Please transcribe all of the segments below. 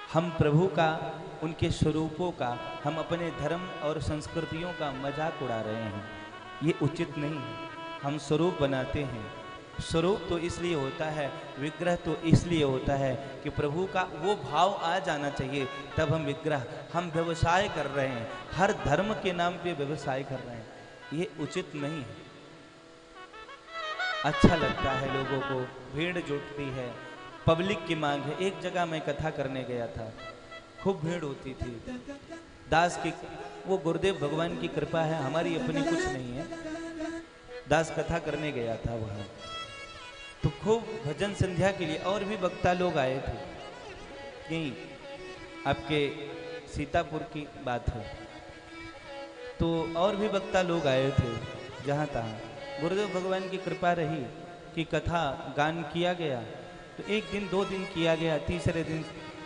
हम प्रभु का, उनके स्वरूपों का, हम अपने धर्म और संस्कृतियों का मजाक उड़ा रहे हैं। ये उचित नहीं है। हम स्वरूप बनाते हैं। स्वरूप तो इसलिए होता है, विग्रह तो इसलिए होता है कि प्रभु का वो भाव आ जाना चाहिए, तब हम विग्रह। हम व्यवसाय कर रहे हैं, हर धर्म के नाम पे व्यवसाय कर रहे हैं, ये उचित नहीं है। अच्छा लगता है लोगों को, भीड़ जुटती है, पब्लिक की मांग है। एक जगह मैं कथा करने गया था, खूब भीड़ होती थी। दास की, वो गुरुदेव भगवान की कृपा है, हमारी अपनी कुछ नहीं है। दास कथा करने गया था वहाँ, तो खूब भजन संध्या के लिए और भी वक्ता लोग आए थे। यहीं आपके सीतापुर की बात है, तो और भी वक्ता लोग आए थे। जहाँ तहाँ गुरुदेव भगवान की कृपा रही कि कथा गान किया गया, तो एक दिन 2 दिन किया गया, तीसरे दिन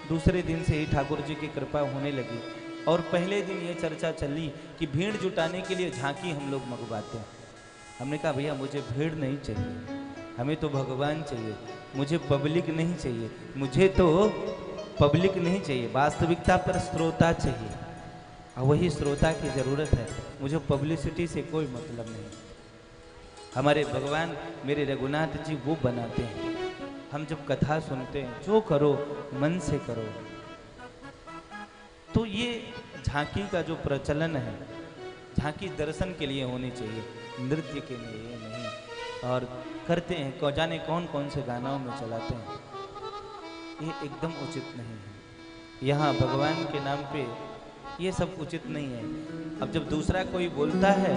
दूसरे दिन से ही ठाकुर जी की कृपा होने लगी। और पहले दिन ये चर्चा चली कि भीड़ जुटाने के लिए झांकी हम लोग मंगवाते हैं। हमने कहा भैया मुझे भीड़ नहीं चाहिए, हमें तो भगवान चाहिए, मुझे पब्लिक नहीं चाहिए, मुझे तो पब्लिक नहीं चाहिए, वास्तविकता पर श्रोता चाहिए, और वही श्रोता की ज़रूरत है। मुझे पब्लिसिटी से कोई मतलब नहीं। हमारे भगवान मेरे रघुनाथ जी वो बनाते हैं। हम जब कथा सुनते हैं, जो करो मन से करो। तो ये झांकी का जो प्रचलन है, झांकी दर्शन के लिए होनी चाहिए, नृत्य के लिए नहीं। और करते हैं, जाने कौन कौन से गानों में चलाते हैं, ये एकदम उचित नहीं है। यहाँ भगवान के नाम पे ये सब उचित नहीं है। अब जब दूसरा कोई बोलता है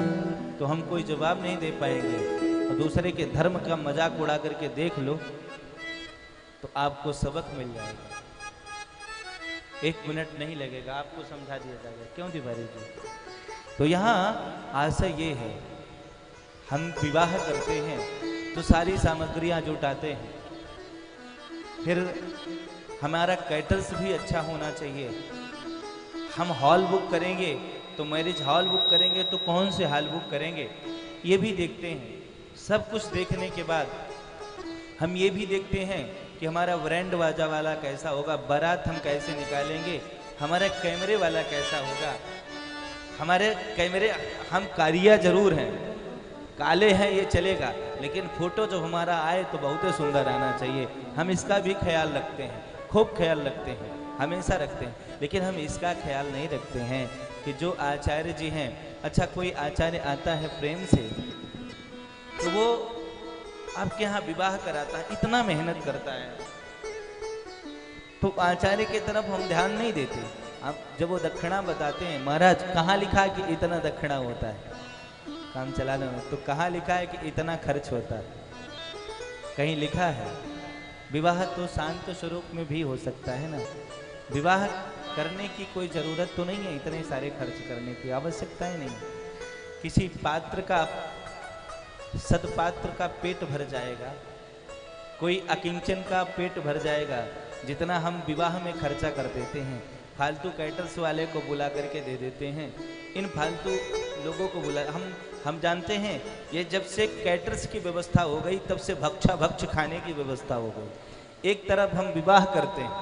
तो हम कोई जवाब नहीं दे पाएंगे, और दूसरे के धर्म का मजाक उड़ा करके देख लो तो आपको सबक मिल जाएगा। 1 मिनट नहीं लगेगा, आपको समझा दिया जाएगा। क्यों तिवारी जी? तो यहाँ आशय ये है, हम विवाह करते हैं तो सारी सामग्रियां जुटाते हैं, फिर हमारा कैटर्स भी अच्छा होना चाहिए। हम हॉल बुक करेंगे तो मैरिज हॉल बुक करेंगे तो कौन से हॉल बुक करेंगे, ये भी देखते हैं। सब कुछ देखने के बाद हम ये भी देखते हैं कि हमारा बैंड बाजा वाला कैसा होगा, बारात हम कैसे निकालेंगे, हमारा कैमरे वाला कैसा होगा। हमारे कैमरे, हम कारिया जरूर हैं, काले हैं ये चलेगा, लेकिन फोटो जो हमारा आए तो बहुत ही सुंदर आना चाहिए। हम इसका भी ख्याल रखते हैं, खूब ख्याल रखते हैं, हमेशा रखते हैं। लेकिन हम इसका ख्याल नहीं रखते हैं कि जो आचार्य जी हैं, अच्छा कोई आचार्य आता है प्रेम से तो वो आपके यहाँ विवाह कराता है, इतना मेहनत करता है, तो आचार्य की तरफ हम ध्यान नहीं देते। आप जब वो दक्षिणा बताते हैं, महाराज कहाँ लिखा है कि इतना दक्षिणा होता है, काम चलाने में तो कहाँ लिखा है कि इतना खर्च होता है? कहीं लिखा है? विवाह तो शांत स्वरूप में भी हो सकता है ना। विवाह करने की कोई ज़रूरत तो नहीं है, इतने सारे खर्च करने की आवश्यकता ही नहीं। किसी पात्र का, सदपात्र का पेट भर जाएगा, कोई अकिंचन का पेट भर जाएगा, जितना हम विवाह में खर्चा कर देते हैं। फालतू कैटर्स वाले को बुला करके दे देते हैं, इन फालतू लोगों को बुला, हम जानते हैं ये जब से कैटर्स की व्यवस्था हो गई तब से भक्षा भक्ष खाने की व्यवस्था हो गई। एक तरफ हम विवाह करते हैं,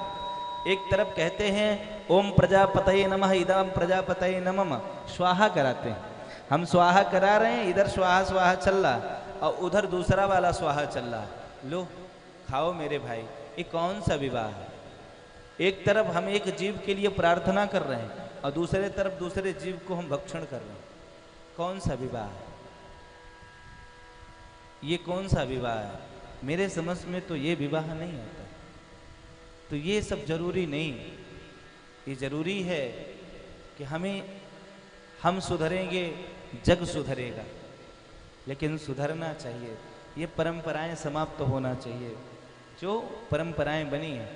एक तरफ कहते हैं ओम प्रजापतये नमः इदं प्रजापतये नमः, स्वाहा कराते हैं। हम स्वाहा करा रहे हैं, इधर स्वाहा स्वाहा चल रहा और उधर दूसरा वाला स्वाहा चल रहा। लो खाओ मेरे भाई, ये कौन सा विवाह है? एक तरफ हम एक जीव के लिए प्रार्थना कर रहे हैं और दूसरे तरफ दूसरे जीव को हम भक्षण कर रहे हैं। कौन सा विवाह है ये? कौन सा विवाह है? मेरे समझ में तो ये विवाह नहीं आता। तो ये सब जरूरी नहीं, ये जरूरी है कि हम सुधरेंगे, जग सुधरेगा। लेकिन सुधरना चाहिए, ये परंपराएं समाप्त होना चाहिए। जो परंपराएं बनी हैं,